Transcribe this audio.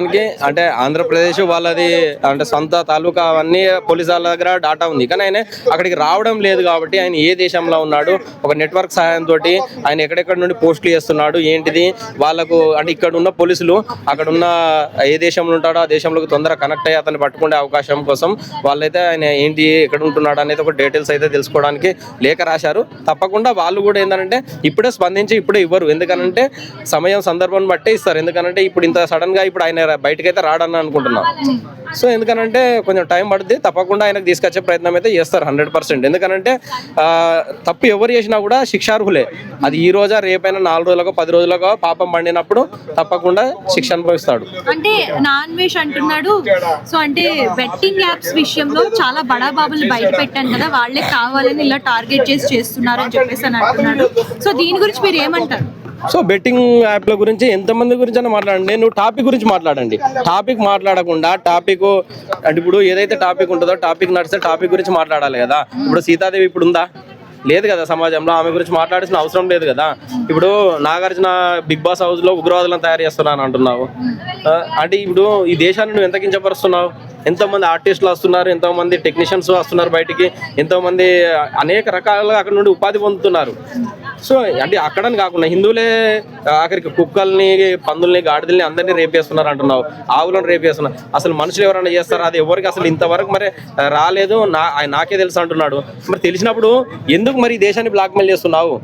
అంటే ఆంధ్రప్రదేశ్ వాళ్ళది అంటే సొంత తాలూకా అవన్నీ పోలీసు వాళ్ళ దగ్గర డాటా ఉంది, కానీ ఆయన అక్కడికి రావడం లేదు. కాబట్టి ఆయన ఏ దేశంలో ఉన్నాడు, ఒక నెట్వర్క్ సహాయంతో ఆయన ఎక్కడెక్కడ నుండి పోస్టులు చేస్తున్నాడు ఏంటిది వాళ్ళకు అంటే ఇక్కడ ఉన్న పోలీసులు అక్కడ ఉన్న ఏ దేశంలో ఉంటాడో ఆ దేశంలోకి తొందరగా కనెక్ట్ అయ్యి అతను పట్టుకునే అవకాశం కోసం వాళ్ళైతే ఆయన ఏంటి ఎక్కడ ఉంటున్నాడు అనేది ఒక డీటెయిల్స్ అయితే తెలుసుకోవడానికి లేఖ రాశారు. తప్పకుండా వాళ్ళు కూడా ఏంటంటే ఇప్పుడే స్పందించి ఇప్పుడే ఇవ్వరు, ఎందుకనంటే సమయం సందర్భం బట్టే ఇస్తారు. ఎందుకనంటే ఇప్పుడు ఇంత సడన్ గా ఇప్పుడు ఆయన బయటకైతే రాడని అనుకుంటున్నాం. సో ఎందుకనంటే కొంచెం టైం పడుతుంది, తప్పకుండా ఆయనకు తీసుకొచ్చే ప్రయత్నం అయితే చేస్తారు 100%. ఎందుకనంటే తప్పు ఎవరు చేసినా కూడా శిక్షార్హులే. అది ఈ రోజా రేపైనా 4 రోజులకో 10 రోజులకో పాపం పండినప్పుడు తప్పకుండా శిక్ష అనుభవిస్తాడు. అంటే నాన్ వెజ్ అంటున్నాడు. సో అంటే బెట్టింగ్ యాప్స్ విషయంలో చాలా బడా బాబులు బయట పెట్టాను కదా, వాళ్ళే కావాలని ఇలా టార్గెట్ చేసి చేస్తున్నారు అని చెప్పేసి అని అంటున్నాడు. సో దీని గురించి మీరు ఏమంటారు? సో బెట్టింగ్ యాప్ల గురించి ఎంతమంది గురించి అయినా మాట్లాడండి, నువ్వు టాపిక్ గురించి మాట్లాడండి. టాపిక్ మాట్లాడకుండా టాపిక్ అంటే ఇప్పుడు ఏదైతే టాపిక్ ఉంటుందో టాపిక్ నడిస్తే టాపిక్ గురించి మాట్లాడాలి కదా. ఇప్పుడు సీతాదేవి ఇప్పుడు ఉందా? లేదు కదా. సమాజంలో ఆమె గురించి మాట్లాడాల్సిన అవసరం లేదు కదా. ఇప్పుడు నాగార్జున బిగ్ బాస్ హౌస్ లో ఉగ్రవాదులను తయారు చేస్తున్నాను అంటున్నావు. అంటే ఇప్పుడు ఈ దేశాన్ని నువ్వు ఎంత కించపరుస్తున్నావు? ఎంతోమంది ఆర్టిస్టులు వస్తున్నారు, ఎంతోమంది టెక్నీషియన్స్ వస్తున్నారు బయటికి, ఎంతోమంది అనేక రకాలుగా అక్కడ నుండి ఉపాధి పొందుతున్నారు. సో అంటే అక్కడని కాకుండా హిందువులే ఆఖరికి కుక్కల్ని, పందుల్ని, గాడిదల్ని అందరినీ రేప్ చేస్తున్నారు అంటున్నావు, ఆవులను రేప్ చేస్తున్నారు. అసలు మనుషులు ఎవరైనా చేస్తారా? అది ఎవరికి అసలు ఇంతవరకు మరి రాలేదు, నాకే తెలుసు అంటున్నాడు. మరి తెలిసినప్పుడు ఎందుకు మరి ఈ దేశాన్ని బ్లాక్మెయిల్ చేస్తున్నావు?